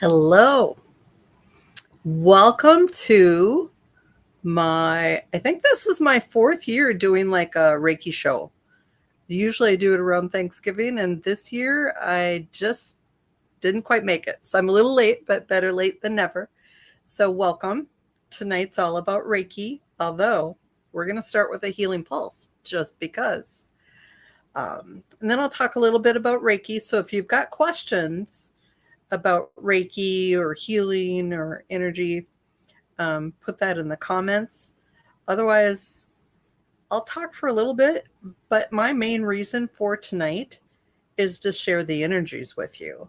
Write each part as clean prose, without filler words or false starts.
Hello. Welcome to I think this is my 4th year doing like a Reiki show. Usually I do it around Thanksgiving, and this year I just didn't quite make it. So I'm a little late, but better late than never. So welcome. Tonight's all about Reiki, although we're going to start with a healing pulse just because. And then I'll talk a little bit about Reiki. So if you've got questions about Reiki or healing or energy, put that in the comments. Otherwise, I'll talk for a little bit, but my main reason for tonight is to share the energies with you,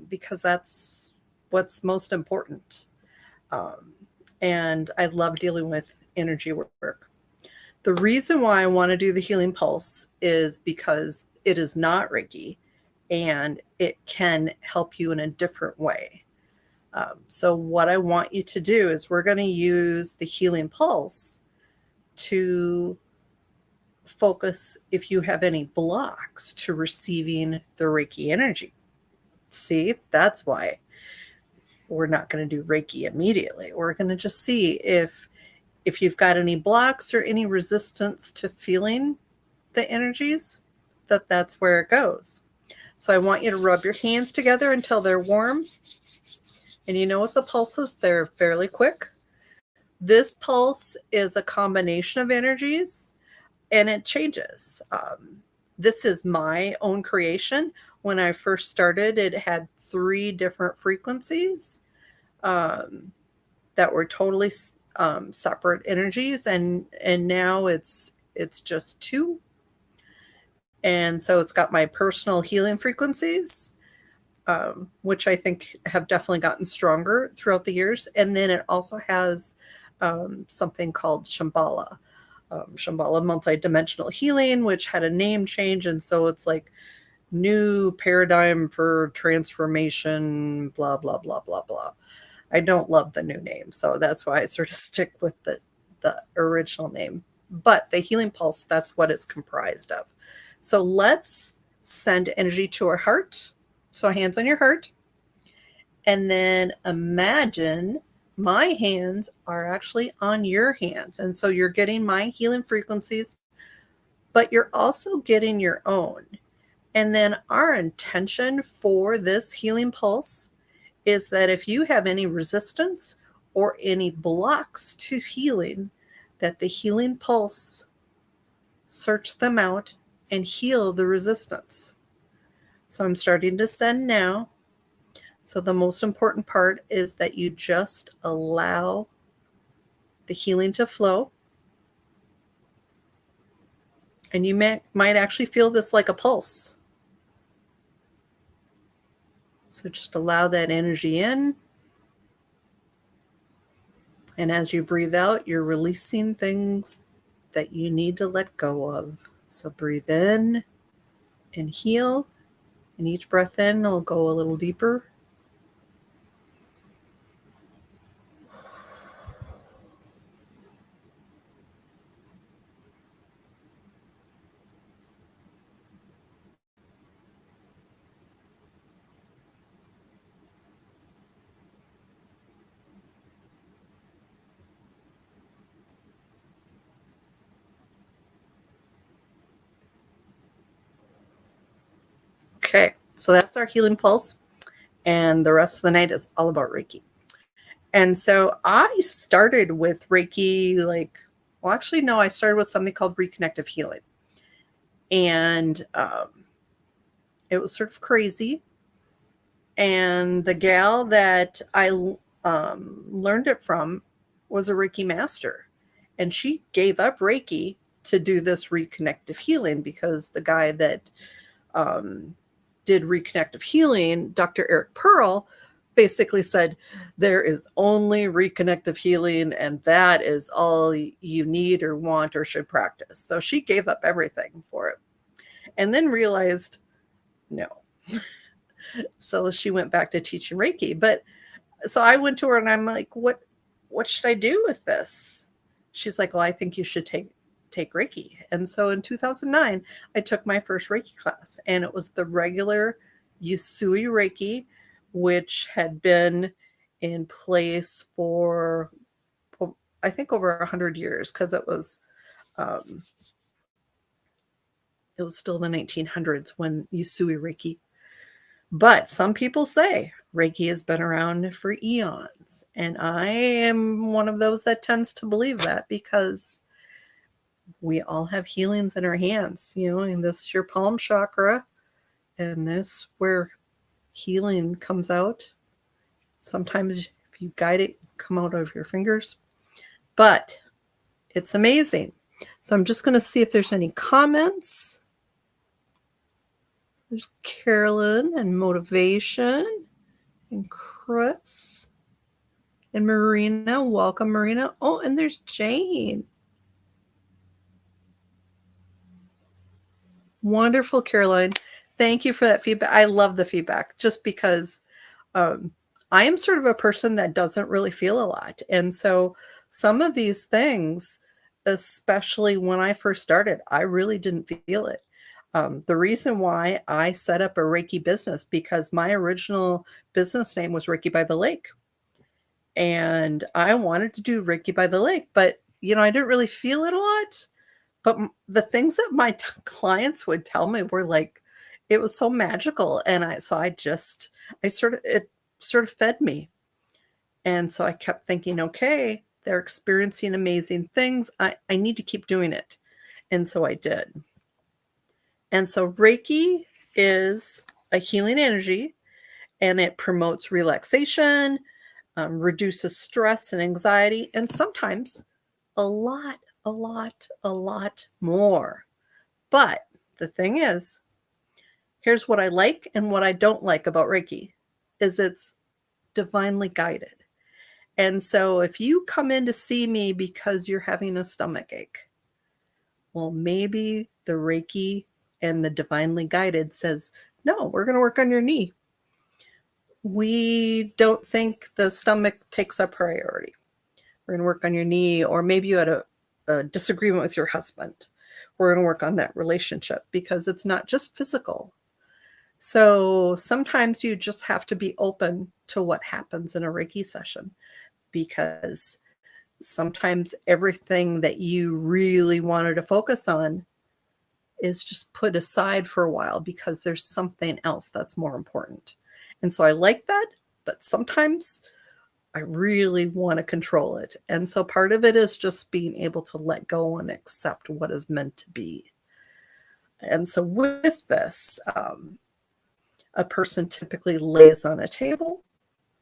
because that's what's most important. Um, and I love dealing with energy work. The reason why I want to do the healing pulse is because it is not Reiki and it can help you in a different way. So what I want you to do is we're going to use the healing pulse to focus if you have any blocks to receiving the Reiki energy. See, that's why we're not going to do Reiki immediately. We're going to just see if you've got any blocks or any resistance to feeling the energies, that's where it goes. So I want you to rub your hands together until they're warm. And you know with the pulses, they're fairly quick. This pulse is a combination of energies, and it changes. This is my own creation. When I first started, it had 3 different frequencies that were totally separate energies, and now it's just 2. And so it's got my personal healing frequencies, which I think have definitely gotten stronger throughout the years. And then it also has something called Shambhala, Shambhala multidimensional healing, which had a name change. And so it's like new paradigm for transformation, blah, blah, blah, blah, blah. I don't love the new name, so that's why I sort of stick with the original name. But the healing pulse, that's what it's comprised of. So let's send energy to our heart. So hands on your heart. And then imagine my hands are actually on your hands. And so you're getting my healing frequencies, but you're also getting your own. And then our intention for this healing pulse is that if you have any resistance or any blocks to healing, that the healing pulse search them out and heal the resistance. So I'm starting to send now. So the most important part is that you just allow the healing to flow. And you might actually feel this like a pulse. So just allow that energy in. And as you breathe out, you're releasing things that you need to let go of. So breathe in and heal. And each breath in will go a little deeper. Okay, so that's our healing pulse. And the rest of the night is all about Reiki. And so I started with Reiki, I started with something called reconnective healing. And it was sort of crazy. And the gal that I learned it from was a Reiki master. And she gave up Reiki to do this reconnective healing because the guy that did reconnective healing, Dr. Eric Pearl, basically said there is only reconnective healing and that is all you need or want or should practice. So she gave up everything for it and then realized no. So she went back to teaching Reiki. But so I went to her and I'm like, what should I do with this? She's like, well, I think you should take Reiki. And so in 2009, I took my first Reiki class, and it was the regular Usui Reiki, which had been in place for, I think, over 100 years, because um, it was still the 1900s when Usui Reiki. But some people say Reiki has been around for eons. And I am one of those that tends to believe that, because we all have healings in our hands, and this is your palm chakra, and this where healing comes out. Sometimes if you guide it, come out of your fingers. But it's amazing. So I'm just going to see if there's any comments. There's Carolyn and motivation and Chris and Marina. Welcome, Marina. Oh, and there's Jane. Wonderful, Caroline. Thank you for that feedback. I love the feedback, just because I am sort of a person that doesn't really feel a lot. And so some of these things, especially when I first started, I really didn't feel it. The reason why I set up a Reiki business, because my original business name was Reiki by the Lake. And I wanted to do Reiki by the Lake, but I didn't really feel it a lot. But the things that my clients would tell me were like, it was so magical. And it sort of fed me. And so I kept thinking, okay, they're experiencing amazing things. I need to keep doing it. And so I did. And so Reiki is a healing energy, and it promotes relaxation, reduces stress and anxiety, and sometimes a lot more. But the thing is, here's what I like and what I don't like about Reiki, is it's divinely guided. And so if you come in to see me because you're having a stomach ache, well, maybe the Reiki and the divinely guided says, no, we're going to work on your knee. We don't think the stomach takes a priority. We're going to work on your knee. Or maybe you had a disagreement with your husband. We're going to work on that relationship, because it's not just physical. So sometimes you just have to be open to what happens in a Reiki session, because sometimes everything that you really wanted to focus on is just put aside for a while, because there's something else that's more important. And so I like that, but sometimes I really want to control it. And so part of it is just being able to let go and accept what is meant to be. And so with this, a person typically lays on a table.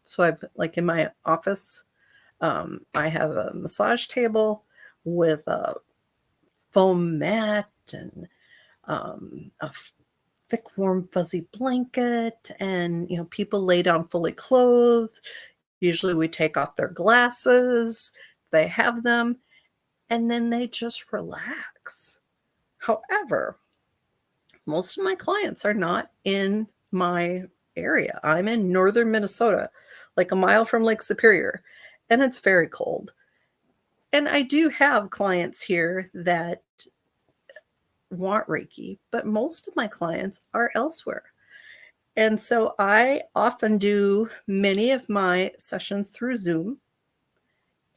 So I've, like in my office, I have a massage table with a foam mat and a thick, warm, fuzzy blanket. And, people lay down fully clothed. Usually we take off their glasses, they have them, and then they just relax. However, most of my clients are not in my area. I'm in northern Minnesota, like a mile from Lake Superior, and it's very cold. And I do have clients here that want Reiki, but most of my clients are elsewhere. And so I often do many of my sessions through Zoom,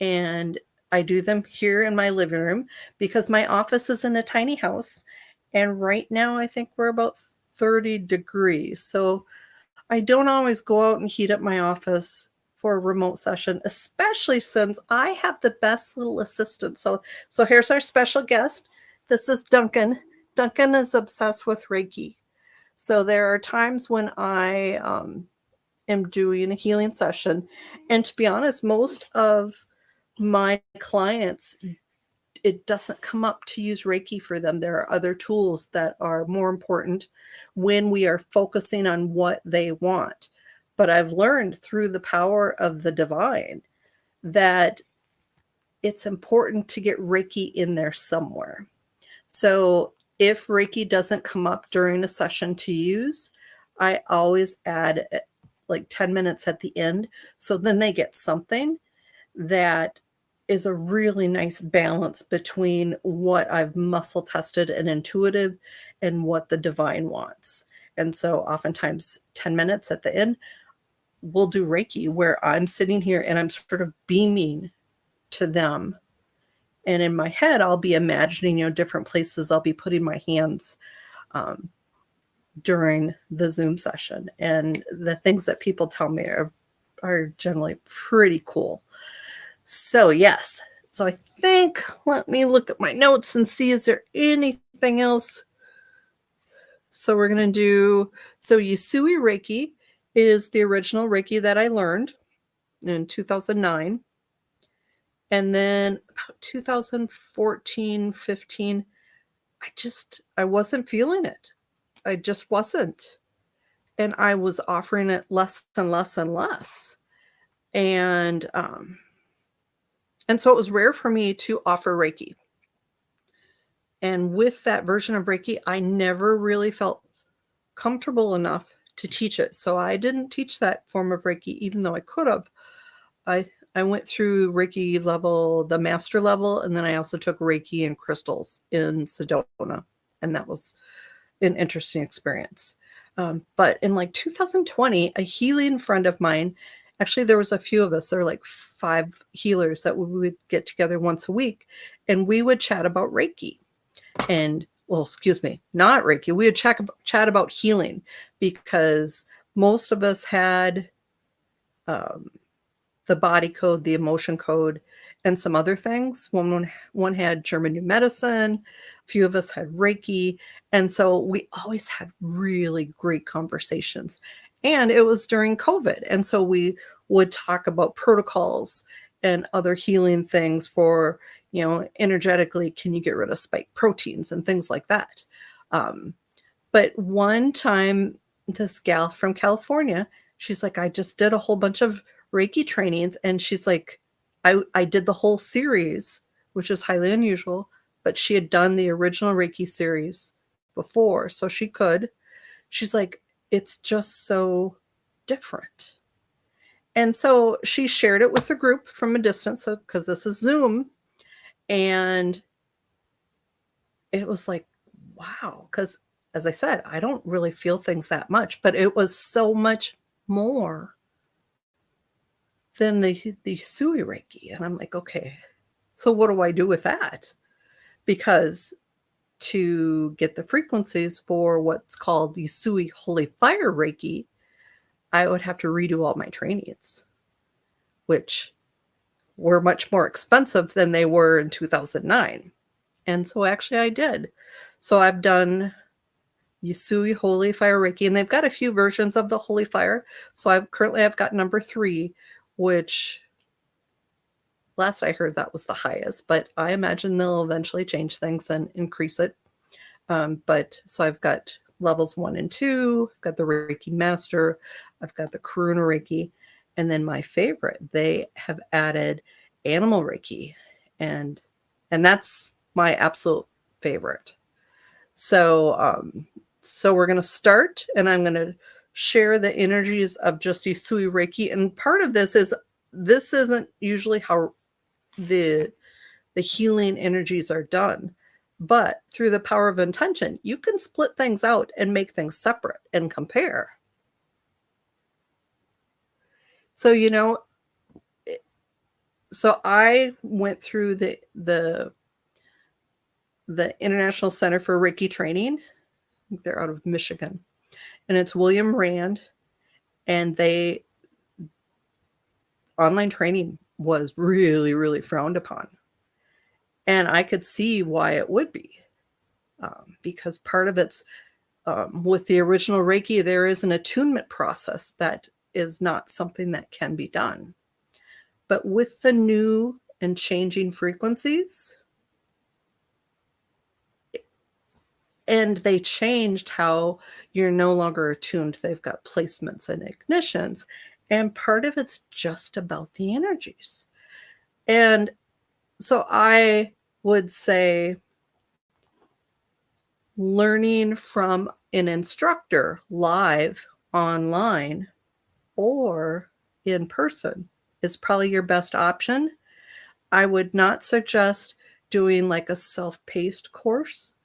and I do them here in my living room, because my office is in a tiny house. And right now I think we're about 30 degrees. So I don't always go out and heat up my office for a remote session, especially since I have the best little assistant. So here's our special guest. This is Duncan. Duncan is obsessed with Reiki. So there are times when I am doing a healing session. And to be honest, most of my clients, it doesn't come up to use Reiki for them. There are other tools that are more important when we are focusing on what they want. But I've learned through the power of the divine that it's important to get Reiki in there somewhere. So if Reiki doesn't come up during a session to use, I always add like 10 minutes at the end. So then they get something that is a really nice balance between what I've muscle tested and intuitive and what the divine wants. And so oftentimes 10 minutes at the end, will do Reiki where I'm sitting here and I'm sort of beaming to them. And in my head, I'll be imagining, different places I'll be putting my hands um, during the Zoom session. And the things that people tell me are generally pretty cool. So, yes. So I think, let me look at my notes and see, is there anything else? So we're going to do, so Usui Reiki is the original Reiki that I learned in 2009. And then about 2014, 15, I wasn't feeling it. I just wasn't. And I was offering it less and less and less. And so it was rare for me to offer Reiki. And with that version of Reiki, I never really felt comfortable enough to teach it. So I didn't teach that form of Reiki, even though I could have. I went through Reiki level, the master level, and then I also took Reiki and crystals in Sedona. And that was an interesting experience. But in like 2020, a healing friend of mine, actually, there was a few of us, there were like 5 healers that we would get together once a week, and we would chat about Reiki. And, well, excuse me, not Reiki. We would chat about healing, because most of us had the body code, the emotion code, and some other things. One had German New Medicine, a few of us had Reiki, and so we always had really great conversations. And it was during COVID, and so we would talk about protocols and other healing things for, energetically, can you get rid of spike proteins and things like that. But one time, this gal from California, she's like, I just did a whole bunch of Reiki trainings, and she's like, I did the whole series, which is highly unusual, but she had done the original Reiki series before, so she's like, it's just so different. And so she shared it with the group from a distance, because this is Zoom, and it was like, wow, because as I said, I don't really feel things that much, but it was so much more than the Usui Reiki. And I'm like, okay, so what do I do with that? Because to get the frequencies for what's called the Usui Holy Fire Reiki, I would have to redo all my trainings, which were much more expensive than they were in 2009. And so actually I did. So I've done Usui Holy Fire Reiki, and they've got a few versions of the Holy Fire. So I've got number 3, which last I heard that was the highest, but I imagine they'll eventually change things and increase it. But so I've got levels 1 and 2, I've got the Reiki Master, I've got the Karuna Reiki, and then my favorite, they have added Animal Reiki, and that's my absolute favorite. So we're going to start, and I'm going to share the energies of just Usui Reiki. And part of this isn't usually how the healing energies are done, but through the power of intention, you can split things out and make things separate and compare. So, so I went through the International Center for Reiki Training. They're out of Michigan, and it's William Rand, and online training was really, really frowned upon. And I could see why it would be, because part of it's with the original Reiki, there is an attunement process that is not something that can be done. But with the new and changing frequencies, and they changed how you're no longer attuned. They've got placements and ignitions, and part of it's just about the energies. And so I would say learning from an instructor live, online, or in person is probably your best option. I would not suggest doing like a self-paced course.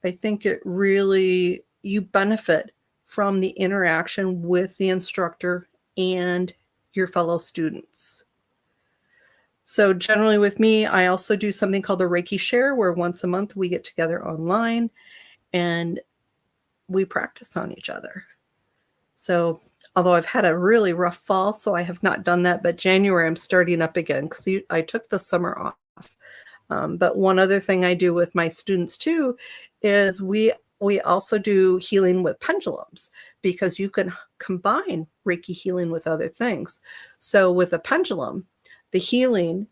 I think you benefit from the interaction with the instructor and your fellow students. So generally with me, I also do something called a Reiki share, where once a month we get together online and we practice on each other. So although I've had a really rough fall, so I have not done that, but January I'm starting up again because I took the summer off. But one other thing I do with my students too is we also do healing with pendulums, because you can combine Reiki healing with other things. So with a pendulum, the healing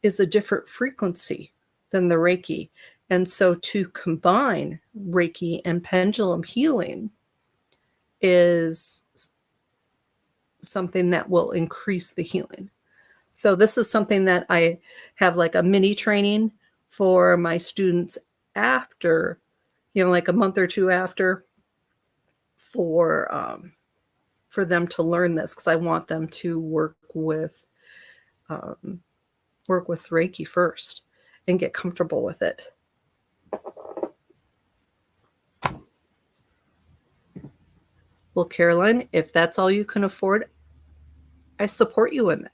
is a different frequency than the Reiki. And so to combine Reiki and pendulum healing is something that will increase the healing. So this is something that I have like a mini training for my students after, like a month or two after, for them to learn this, because I want them to work with Reiki first and get comfortable with it. Well, Caroline, if that's all you can afford, I support you in that,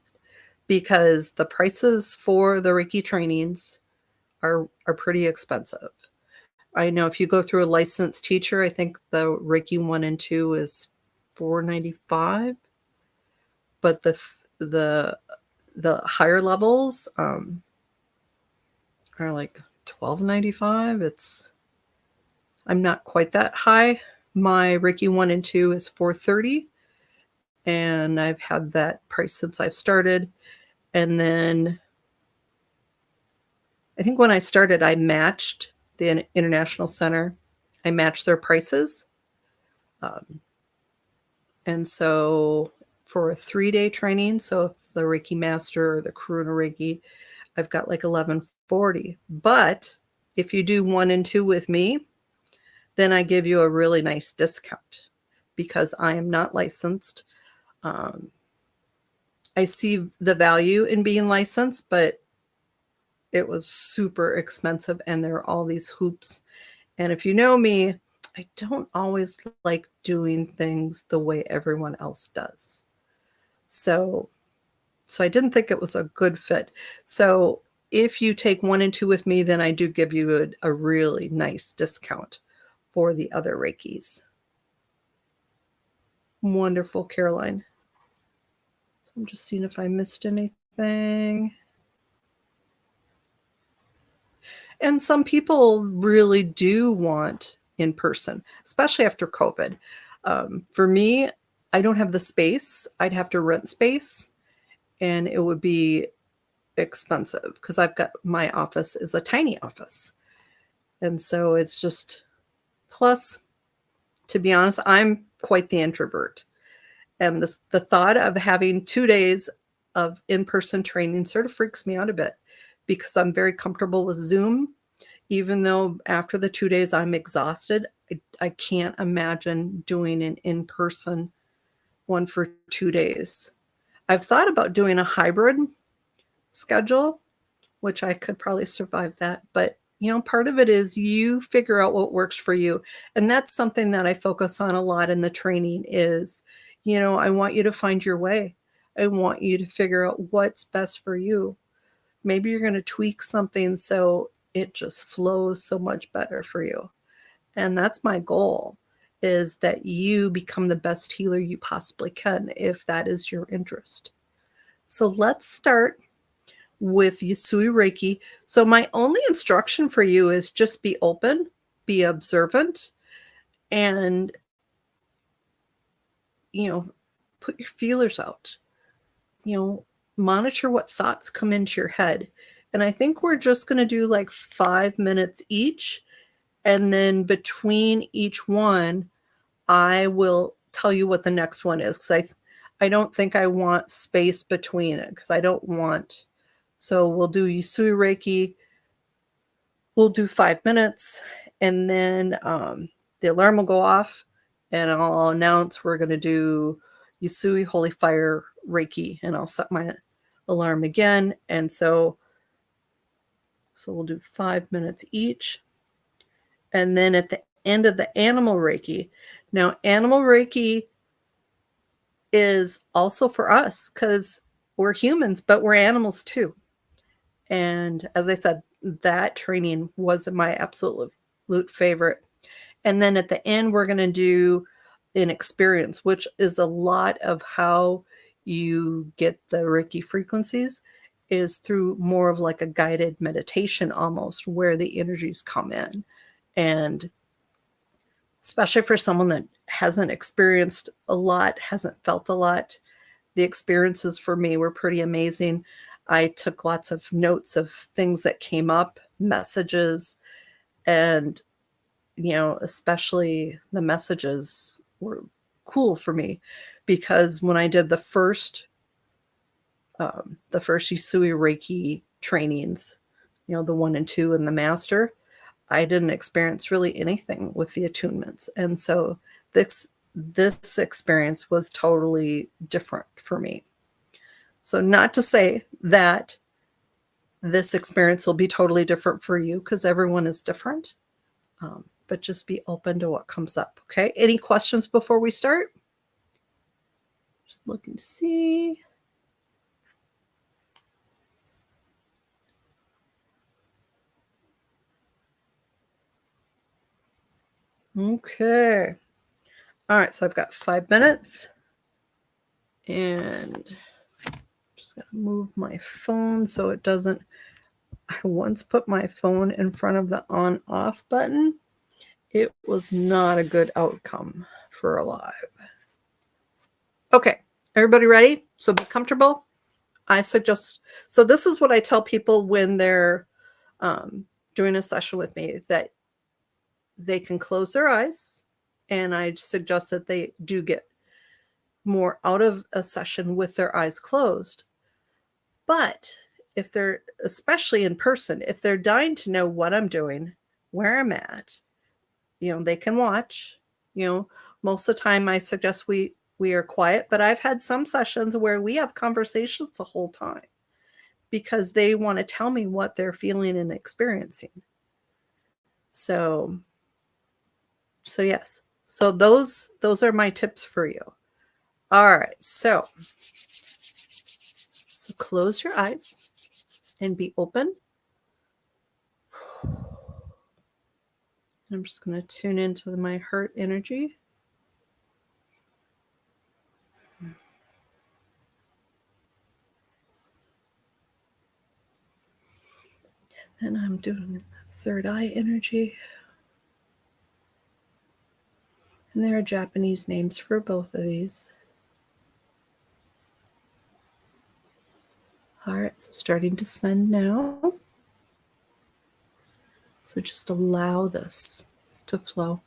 because the prices for the Reiki trainings are pretty expensive. I know if you go through a licensed teacher, I think the Reiki 1 and 2 is $495, but the higher levels are like $1295. I'm not quite that high. My Reiki 1 and 2 is $430, and I've had that price since I've started. And then I think when I started, I matched the International Center. I matched their prices. And so for a 3-day training, so if the Reiki Master or the Karuna Reiki, I've got like $1140. But if you do 1 and 2 with me, then I give you a really nice discount, because I am not licensed. I see the value in being licensed, but it was super expensive, and there are all these hoops. And if you know me, I don't always like doing things the way everyone else does. So I didn't think it was a good fit. So if you take 1 and 2 with me, then I do give you a really nice discount for the other Reikis. Wonderful, Caroline. So I'm just seeing if I missed anything. And some people really do want in person, especially after COVID. For me, I don't have the space. I'd have to rent space, and it would be expensive, because my office is a tiny office. And so it's just, plus, to be honest, I'm quite the introvert. And the thought of having 2 days of in-person training sort of freaks me out a bit, because I'm very comfortable with Zoom. Even though after the 2 days I'm exhausted, I can't imagine doing an in-person one for 2 days. I've thought about doing a hybrid schedule, which I could probably survive that. But, part of it is you figure out what works for you. And that's something that I focus on a lot in the training is, I want you to find your way. I want you to figure out what's best for you. Maybe you're going to tweak something so it just flows so much better for you. And that's my goal, is that you become the best healer you possibly can, if that is your interest. So let's start with Usui Reiki. So my only instruction for you is just be open, be observant, and, put your feelers out. Monitor what thoughts come into your head. And I think we're just going to do like 5 minutes each. And then between each one, I will tell you what the next one is. Because I don't think I want space between it, because I don't want. So we'll do Usui Reiki. We'll do 5 minutes. And then the alarm will go off. And I'll announce we're going to do Usui Holy Fire Reiki. And I'll set my alarm again. And so we'll do 5 minutes each. And then at the end of the animal Reiki, now animal Reiki is also for us because we're humans, but we're animals too. And as I said, that training was my absolute favorite. And then at the end, we're going to do an experience, which is a lot of how you get the Reiki frequencies, is through more of like a guided meditation almost, where the energies come in. And especially for someone that hasn't experienced a lot, hasn't felt a lot, the experiences for me were pretty amazing. I took lots of notes of things that came up, messages, and especially the messages were cool for me because when I did the first Usui Reiki trainings, the 1 and 2 and the master, I didn't experience really anything with the attunements. And so this experience was totally different for me. So not to say that this experience will be totally different for you because everyone is different, but just be open to what comes up. Okay. Any questions before we start? Just looking to see. Okay. All right. So I've got 5 minutes and I'm just going to move my phone so it doesn't. I once put my phone in front of the on off button. It was not a good outcome for a live. Okay. Everybody ready? So be comfortable. I suggest, so this is what I tell people when they're doing a session with me, that they can close their eyes. And I suggest that they do get more out of a session with their eyes closed. But if they're, especially in person, if they're dying to know what I'm doing, where I'm at, they can watch. Most of the time I suggest we are quiet, but I've had some sessions where we have conversations the whole time because they want to tell me what they're feeling and experiencing. So yes. So those are my tips for you. All right. So close your eyes and be open. I'm just going to tune into my heart energy. Then I'm doing third eye energy. And there are Japanese names for both of these. All right, so starting to send now. So just allow this to flow.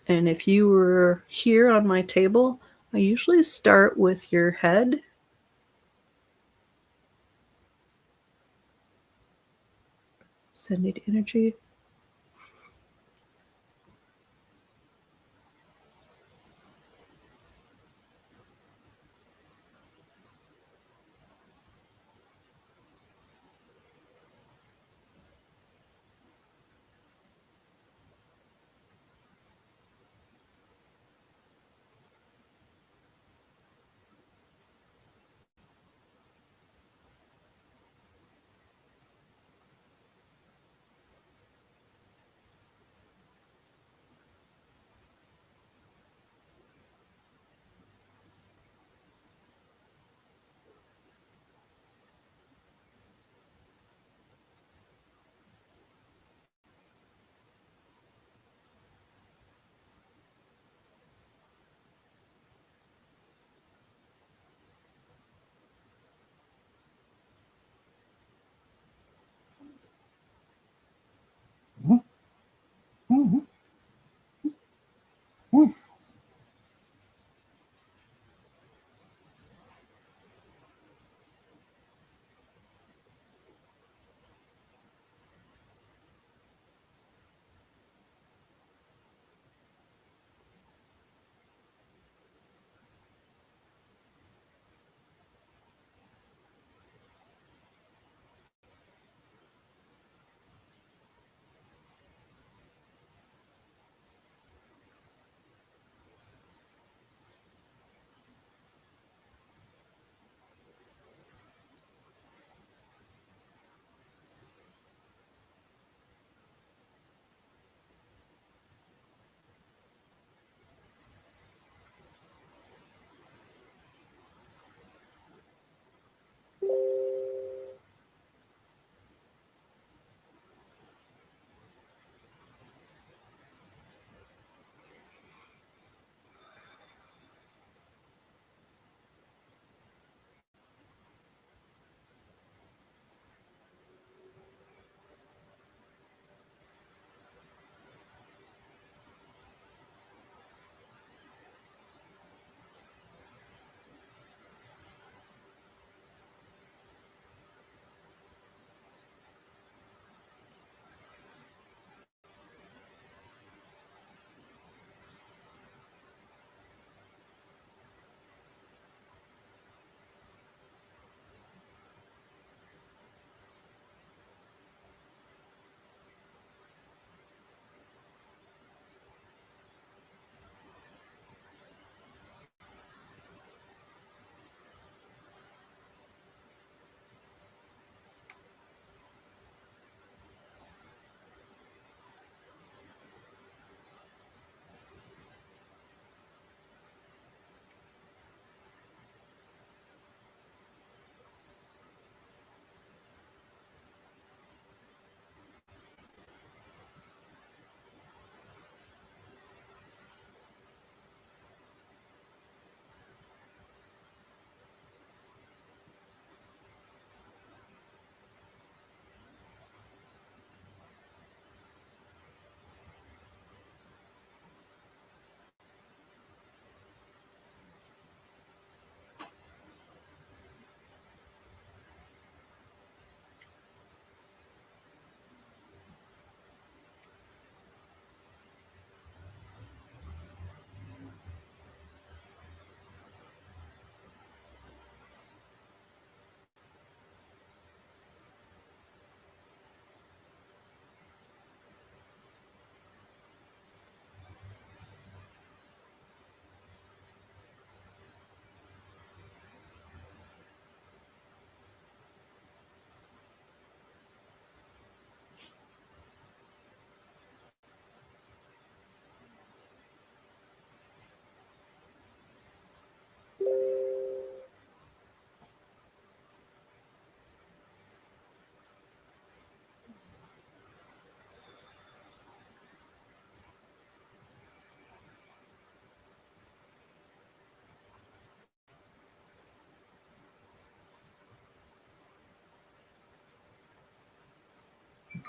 And if you were here on my table, I usually start with your head. Sending energy.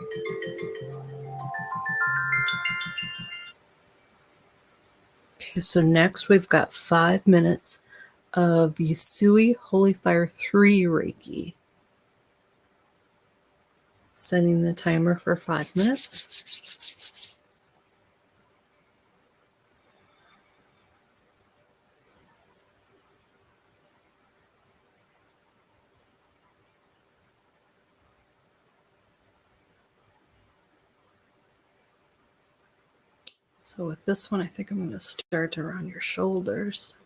Okay, so next we've got 5 minutes of Usui Holy Fire 3 Reiki. Setting the timer for 5 minutes. So with this one, I think I'm going to start around your shoulders.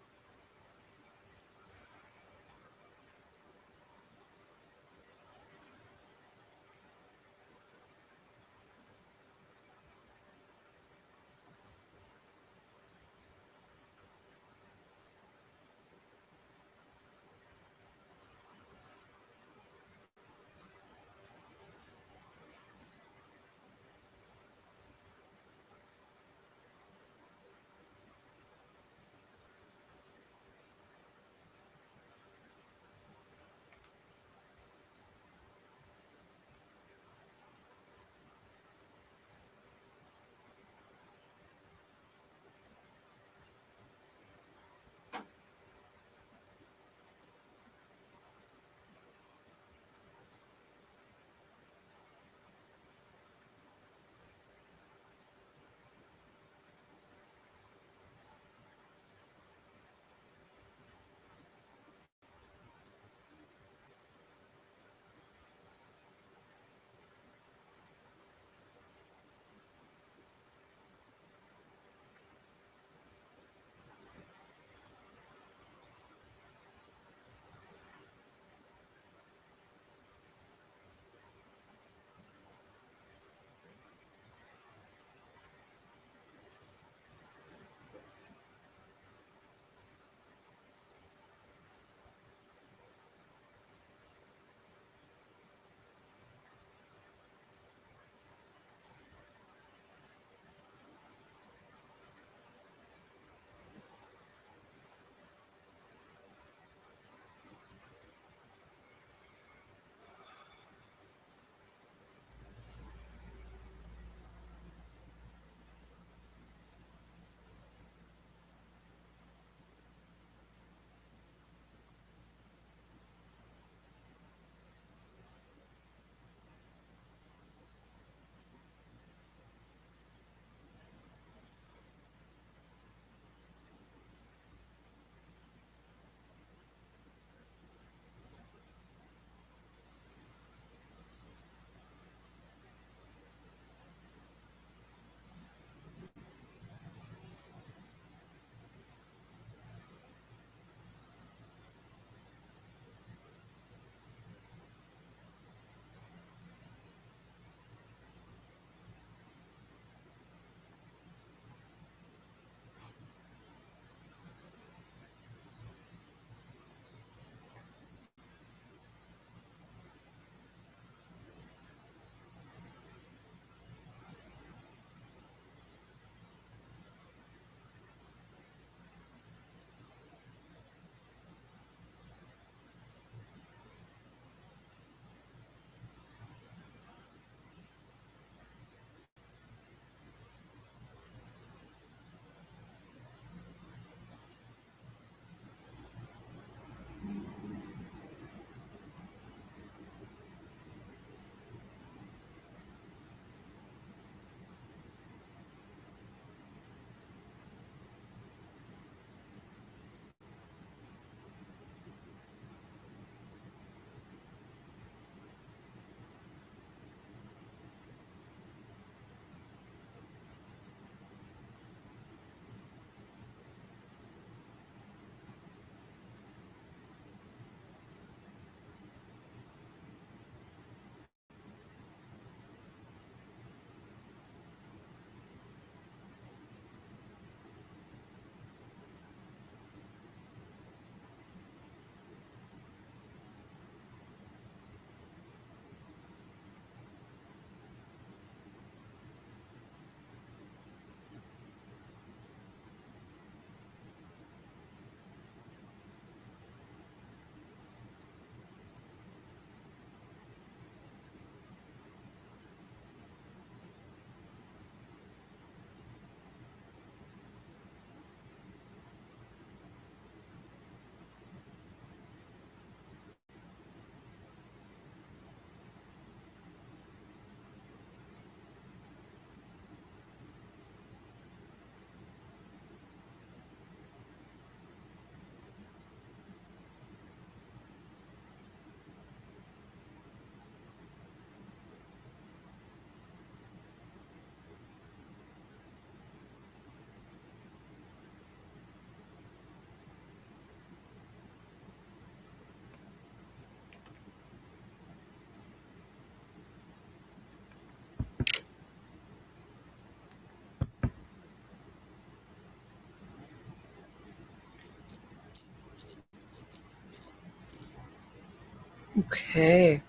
Okay,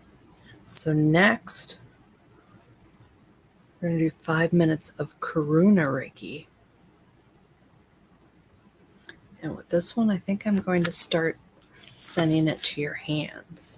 so next we're going to do 5 minutes of Karuna Reiki. And with this one, I think I'm going to start sending it to your hands.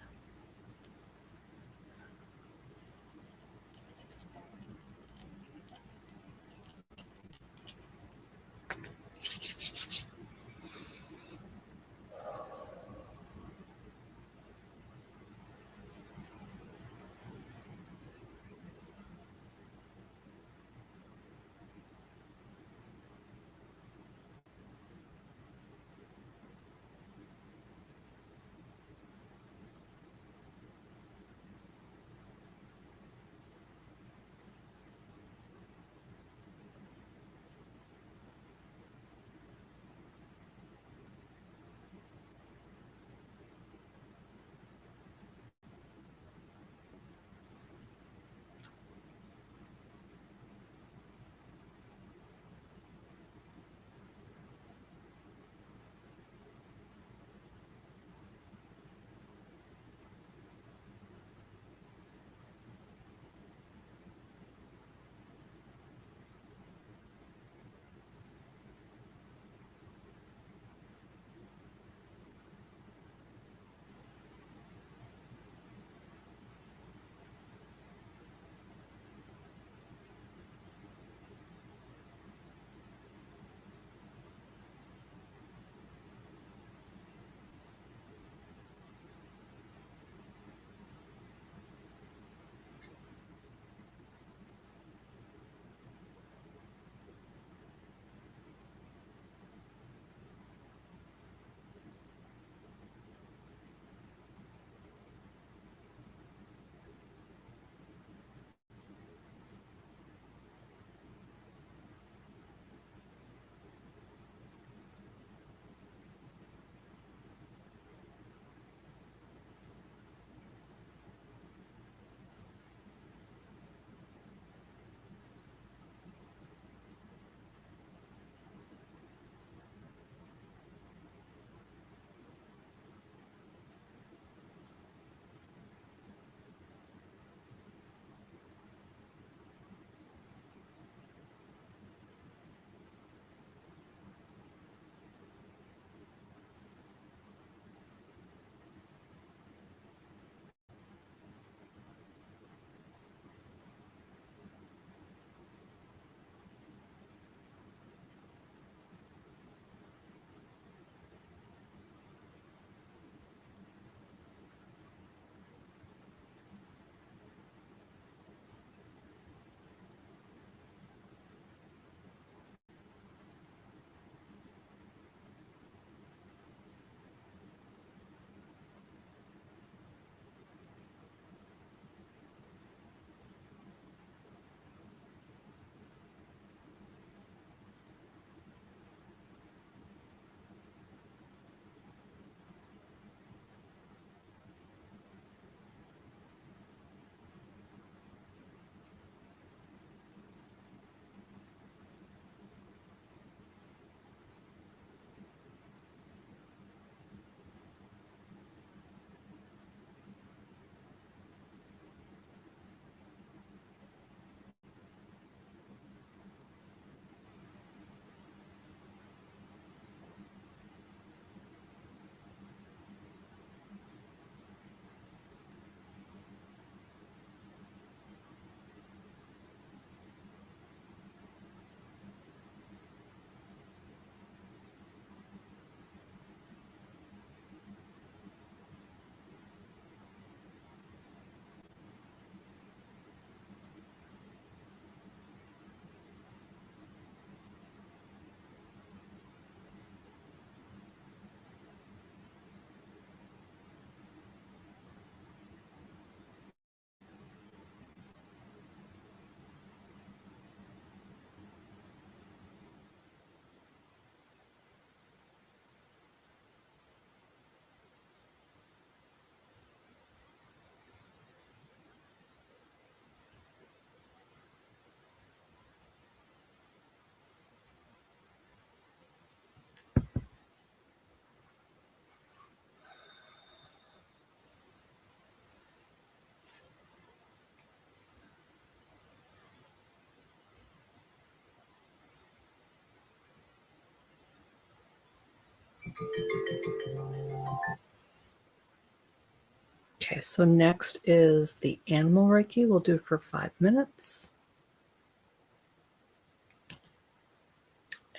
Okay, so next is the animal Reiki. We'll do for 5 minutes.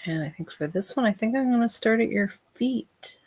And I think for this one, I think I'm going to start at your feet.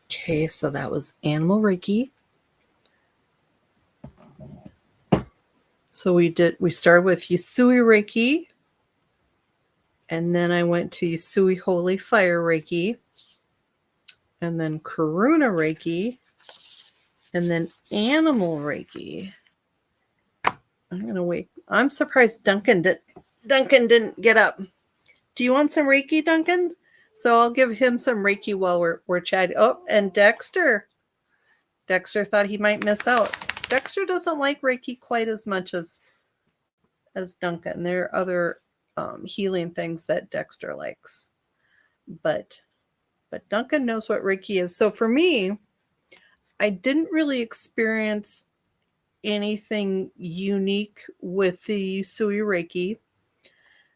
Okay, so that was Animal Reiki. So we started with Usui Reiki, and then I went to Usui Holy Fire Reiki, and then Karuna Reiki, and then Animal Reiki. I'm gonna wait. I'm surprised Duncan didn't get up. Do you want some Reiki, Duncan? So I'll give him some Reiki while we're chatting. Oh, and Dexter. Dexter thought he might miss out. Dexter doesn't like Reiki quite as much as Duncan. There are other healing things that Dexter likes, but Duncan knows what Reiki is. So for me, I didn't really experience anything unique with the Usui Reiki,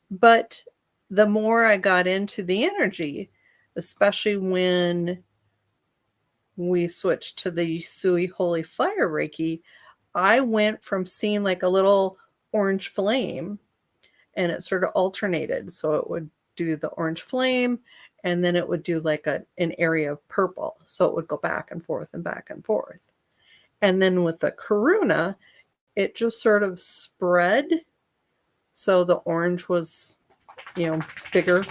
but the more I got into the energy, especially when we switched to the Usui Holy Fire Reiki, I went from seeing like a little orange flame, and it sort of alternated. So it would do the orange flame, and then it would do like an area of purple. So it would go back and forth and back and forth. And then with the Karuna, it just sort of spread. So the orange was, bigger,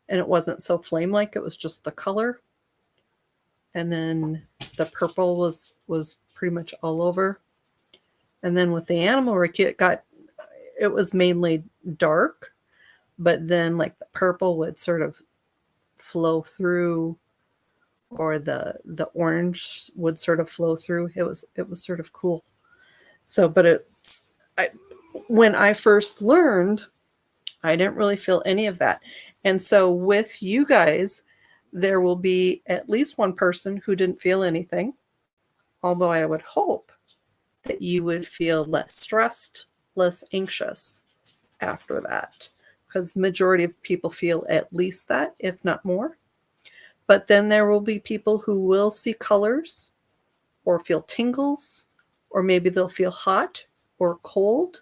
and it wasn't so flame-like. It was just the color. And then the purple was pretty much all over. And then with the Animal Reiki, it was mainly dark, but then like the purple would sort of flow through, or the orange would sort of flow through. It was sort of cool. So, but when I first learned, I didn't really feel any of that. And so with you guys, there will be at least one person who didn't feel anything, although I would hope that you would feel less stressed, less anxious after that, because the majority of people feel at least that, if not more. But then there will be people who will see colors or feel tingles, or maybe they'll feel hot or cold.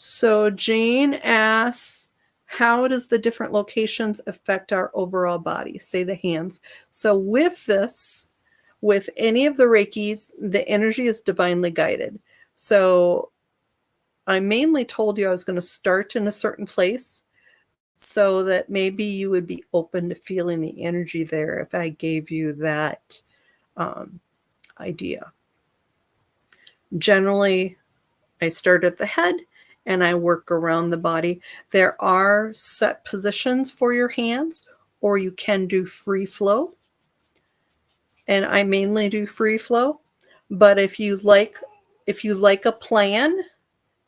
So Jane asks, how does the different locations affect our overall body? Say the hands. So with any of the Reikis, the energy is divinely guided. So I mainly told you I was going to start in a certain place so that maybe you would be open to feeling the energy there if I gave you that idea. Generally, I start at the head and I work around the body. There are set positions for your hands, or you can do free flow. And I mainly do free flow. But if you like a plan,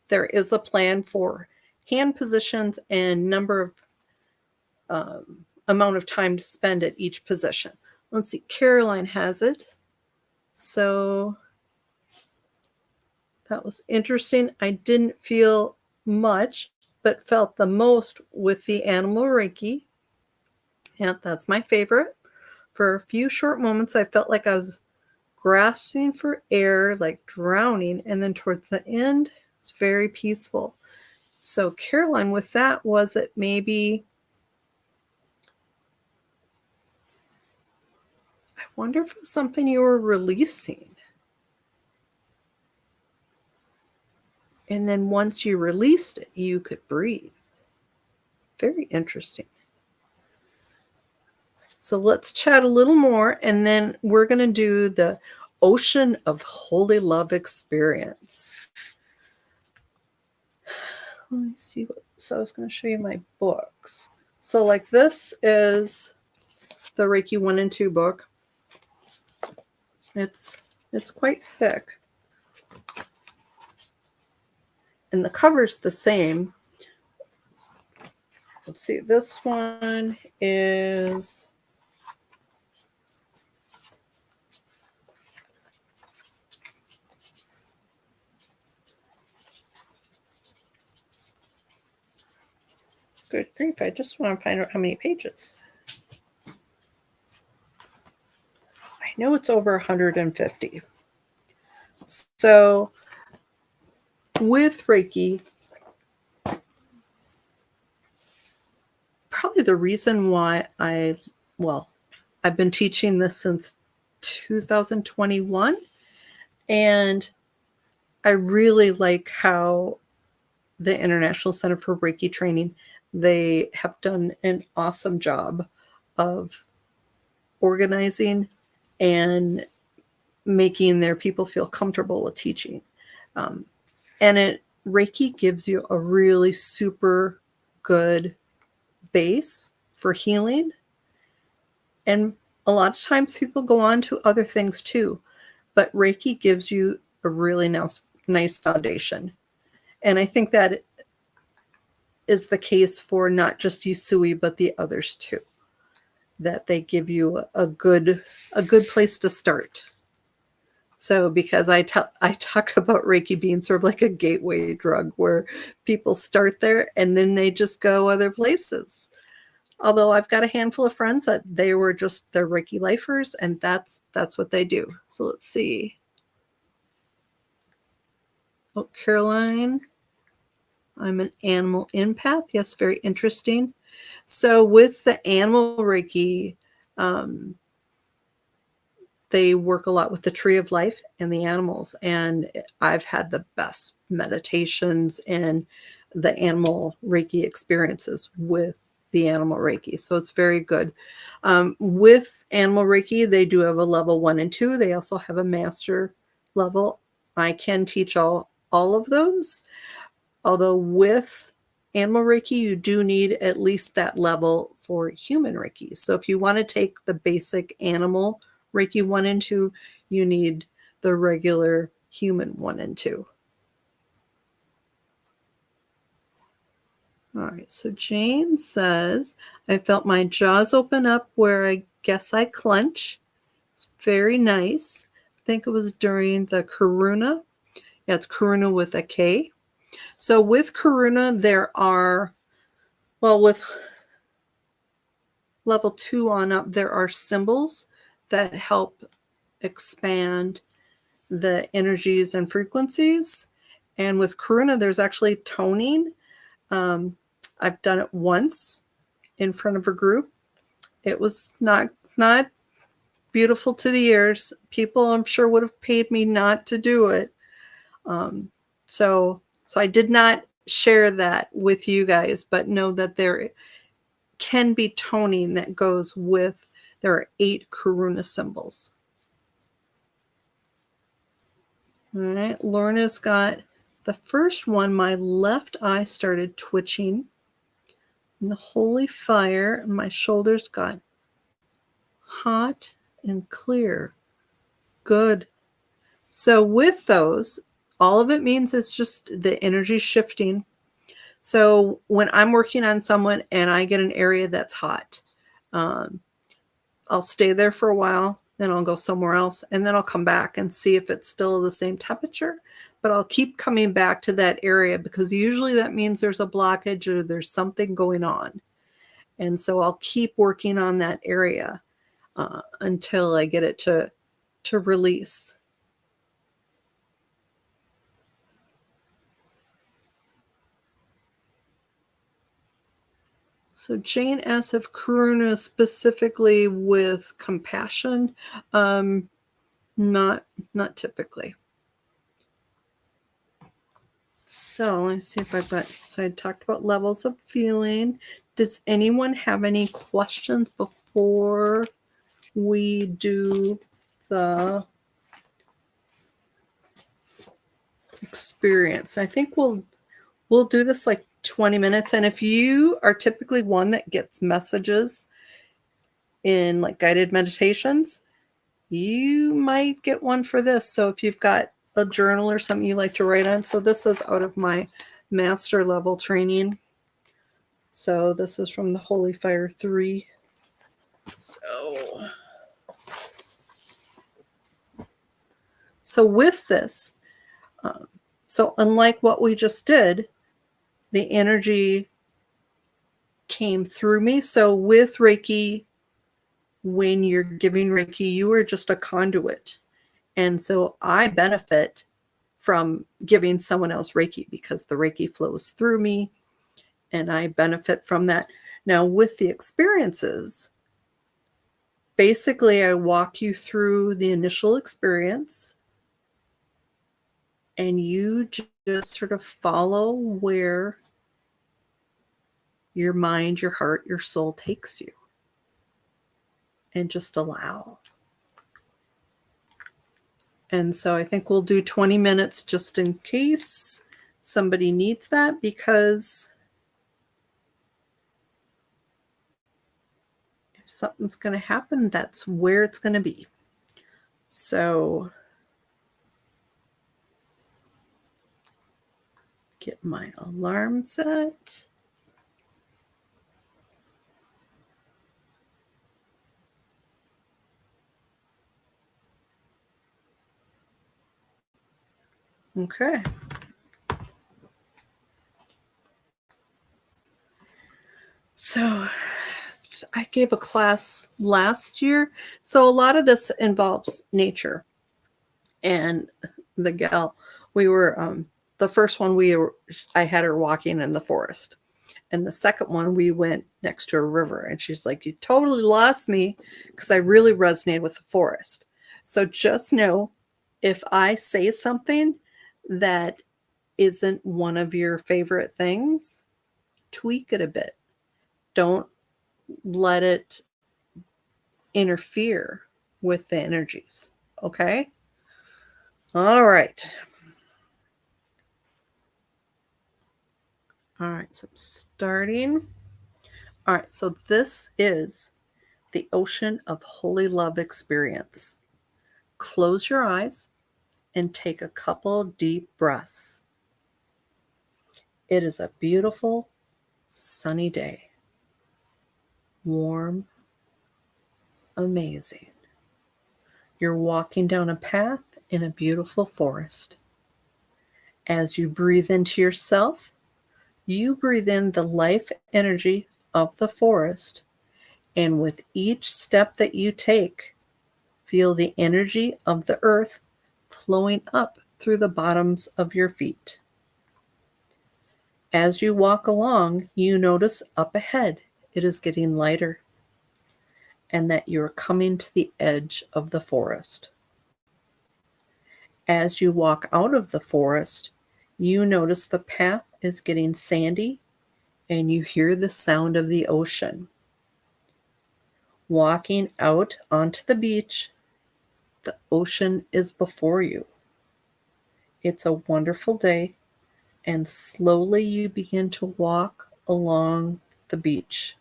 there is a plan for hand positions and number of amount of time to spend at each position. Let's see, Caroline has it. So that was interesting. I didn't feel much, but felt the most with the Animal Reiki. Yeah, that's my favorite. For a few short moments, I felt like I was grasping for air, like drowning. And then towards the end, it's very peaceful. So Caroline, with that, was it maybe, I wonder if it was something you were releasing. And then once you released it, you could breathe. Very interesting. So let's chat a little more, and then we're going to do the Ocean of Holy Love experience. Let me see. So I was going to show you my books. So like this is the Reiki 1 and 2 book. It's quite thick. And the cover's the same. Let's see. This one is good grief. I just want to find out how many pages. I know it's over 150. So with Reiki, probably the reason why I've been teaching this since 2021, and I really like how the International Center for Reiki Training, they have done an awesome job of organizing and making their people feel comfortable with teaching. And Reiki gives you a really super good base for healing. And a lot of times people go on to other things too, but Reiki gives you a really nice foundation. And I think that is the case for not just Usui, but the others too, that they give you a good place to start. So because I talk about Reiki being sort of like a gateway drug where people start there and then they just go other places. Although I've got a handful of friends that they're Reiki lifers, and that's what they do. So let's see. Oh, Caroline, I'm an animal empath. Yes, very interesting. So with the animal Reiki, they work a lot with the tree of life and the animals. And I've had the best meditations and the animal Reiki experiences with the animal Reiki. So it's very good. With animal Reiki, they do have a level 1 and 2. They also have a master level. I can teach all of those. Although with animal Reiki, you do need at least that level for human Reiki. So if you want to take the basic animal Reiki 1 and 2, you need the regular human 1 and 2. All right, so Jane says, I felt my jaws open up where I guess I clench. It's very nice. I think it was during the Karuna. Yeah, it's Karuna with a K. So with Karuna, with level 2 on up, there are symbols that help expand the energies and frequencies. And with Karuna, there's actually toning. I've done it once in front of a group. It was not beautiful to the ears. People, I'm sure, would have paid me not to do it. So I did not share that with you guys, but know that there can be toning that goes with, there are 8 Karuna symbols. All right, Lorna's got the first one. My left eye started twitching. And the Holy Fire, my shoulders got hot and clear. Good. So with those, all of it means it's just the energy shifting. So when I'm working on someone and I get an area that's hot, I'll stay there for a while, then I'll go somewhere else, and then I'll come back and see if it's still the same temperature. But I'll keep coming back to that area because usually that means there's a blockage or there's something going on. And so I'll keep working on that area until I get it to release. So Jane asks if Karuna specifically with compassion. Not typically. So let's see if I've got, so I talked about levels of feeling. Does anyone have any questions before we do the experience? I think we'll do this like 20 minutes. And if you are typically one that gets messages in like guided meditations, you might get one for this. So if you've got a journal or something you like to write on. So this is out of my master level training. So this is from the Holy Fire 3. So with this, so unlike what we just did, the energy came through me. So with Reiki, when you're giving Reiki, you are just a conduit. And so I benefit from giving someone else Reiki because the Reiki flows through me and I benefit from that. Now, with the experiences, basically, I walk you through the initial experience and you just sort of follow where your mind, your heart, your soul takes you and just allow. And so I think we'll do 20 minutes just in case somebody needs that, because if something's going to happen, that's where it's going to be. So get my alarm set. Okay. So I gave a class last year. So a lot of this involves nature. And the gal, we were, the first one I had her walking in the forest. And the second one, we went next to a river. And she's like, you totally lost me because I really resonated with the forest. So just know, if I say something that isn't one of your favorite things, tweak it a bit. Don't let it interfere with the energies. Okay? All right. All right, so I'm starting. All right, so this is the Ocean of Holy Love experience. Close your eyes and take a couple deep breaths. It is a beautiful, sunny day. Warm, amazing. You're walking down a path in a beautiful forest. As you breathe into yourself, you breathe in the life energy of the forest, and with each step that you take, feel the energy of the earth flowing up through the bottoms of your feet. As you walk along, you notice up ahead it is getting lighter, and that you're coming to the edge of the forest. As you walk out of the forest, you notice the path is getting sandy and you hear the sound of the ocean. Walking out onto the beach, the ocean is before you. It's a wonderful day, and slowly you begin to walk along the beach.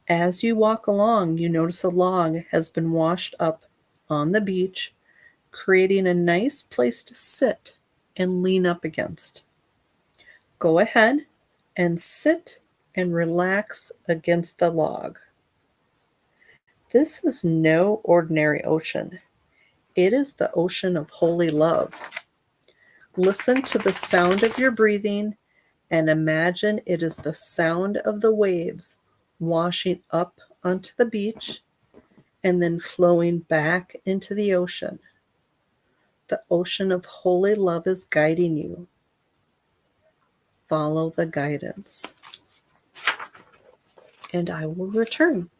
As you walk along, you notice a log has been washed up on the beach, creating a nice place to sit and lean up against. Go ahead and sit and relax against the log. This is no ordinary ocean. It is the ocean of holy love. Listen to the sound of your breathing and imagine it is the sound of the waves washing up onto the beach and then flowing back into the ocean. The ocean of holy love is guiding you. Follow the guidance, and I will return.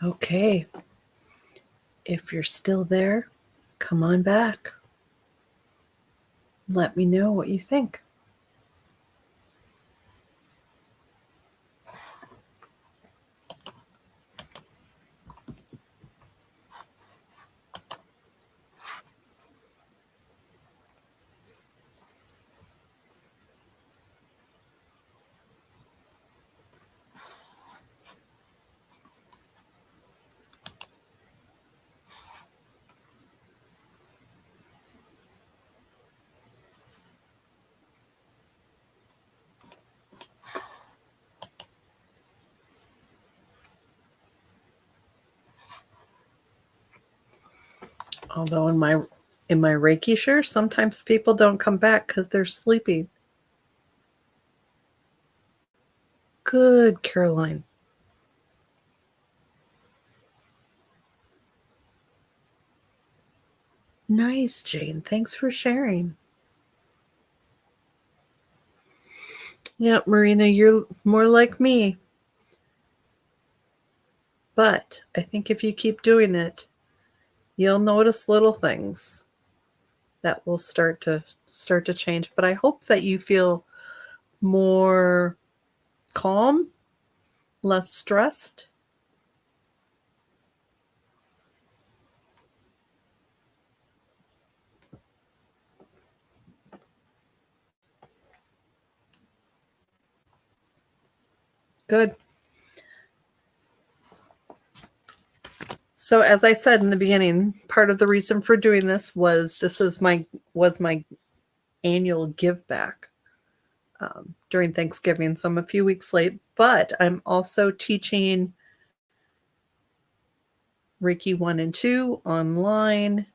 Okay. If you're still there, come on back. Let me know what you think. Although in my Reiki share, sometimes people don't come back because they're sleeping. Good, Caroline. Nice, Jane. Thanks for sharing. Yeah, Marina, you're more like me. But I think if you keep doing it, you'll notice little things that will start to change. But I hope that you feel more calm, less stressed. Good. So as I said in the beginning, part of the reason for doing this was my annual give back during Thanksgiving. So I'm a few weeks late, but I'm also teaching Reiki 1 and 2 online,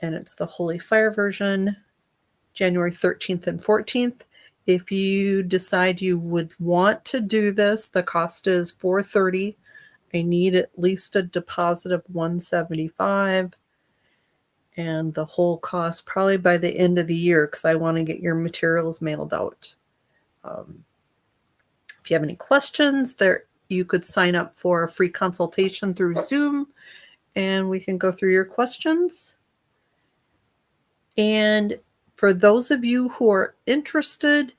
and it's the Holy Fire version, January 13th and 14th. If you decide you would want to do this, the cost is $430. I need at least a deposit of $175, and the whole cost probably by the end of the year because I want to get your materials mailed out. If you have any questions, you could sign up for a free consultation through Zoom, and we can go through your questions. And for those of you who are interested,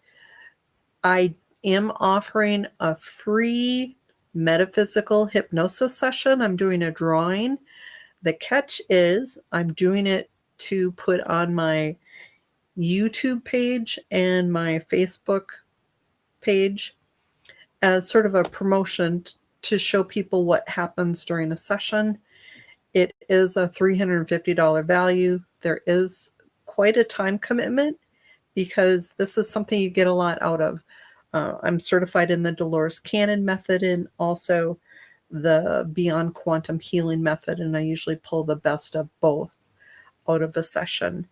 I am offering a free metaphysical hypnosis session. I'm doing a drawing. The catch is I'm doing it to put on my YouTube page and my Facebook page as sort of a promotion to show people what happens during a session. It is a $350 value. There is quite a time commitment because this is something you get a lot out of. I'm certified in the Dolores Cannon method and also the Beyond Quantum Healing method, and I usually pull the best of both out of a session.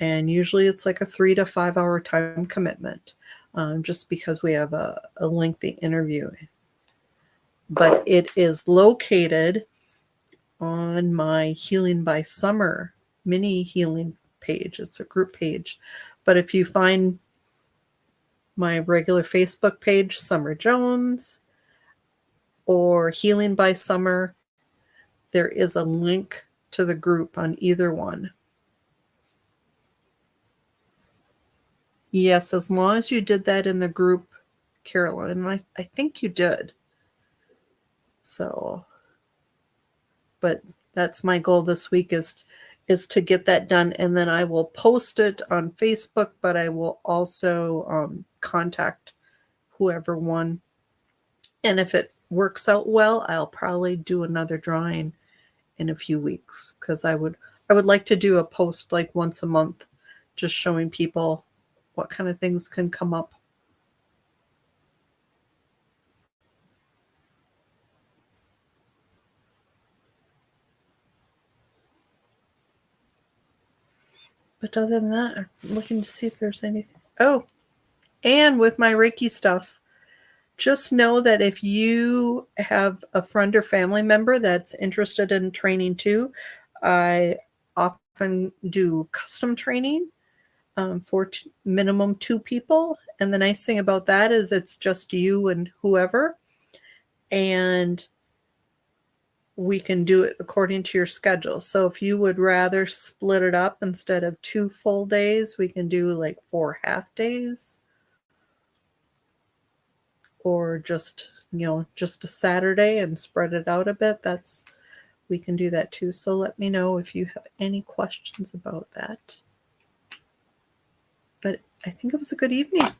And usually it's like a 3 to 5 hour time commitment, just because we have a lengthy interview. But it is located on my Healing by Summer mini healing page. It's a group page. But if you find my regular Facebook page, Summer Jones, or Healing by Summer, there is a link to the group on either one. Yes, as long as you did that in the group, Carolyn, and I think you did. So, but that's my goal this week is to get that done, and then I will post it on Facebook, but I will also contact whoever won. And if it works out well, I'll probably do another drawing in a few weeks because I would like to do a post like once a month, just showing people what kind of things can come up. But other than that, I'm looking to see if there's anything. Oh, and with my Reiki stuff, just know that if you have a friend or family member that's interested in training too, I often do custom training for minimum 2 people. And the nice thing about that is it's just you and whoever. And we can do it according to your schedule. So if you would rather split it up instead of 2 full days, we can do like 4 half days, or just, just a Saturday and spread it out a bit. We can do that too. So let me know if you have any questions about that. But I think it was a good evening.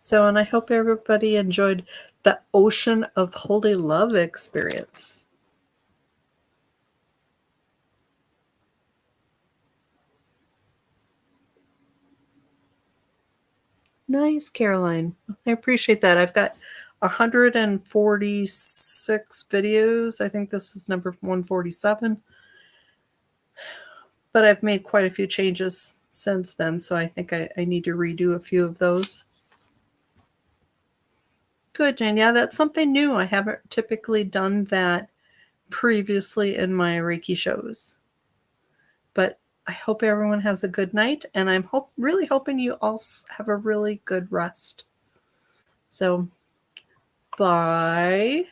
So, and I hope everybody enjoyed the Ocean of Holy Love experience. Nice, Caroline. I appreciate that. I've got 146 videos. I think this is number 147. But I've made quite a few changes since then, so I think I need to redo a few of those. Good, Jane. Yeah, that's something new. I haven't typically done that previously in my Reiki shows. But I hope everyone has a good night, and I'm really hoping you all have a really good rest. So, bye.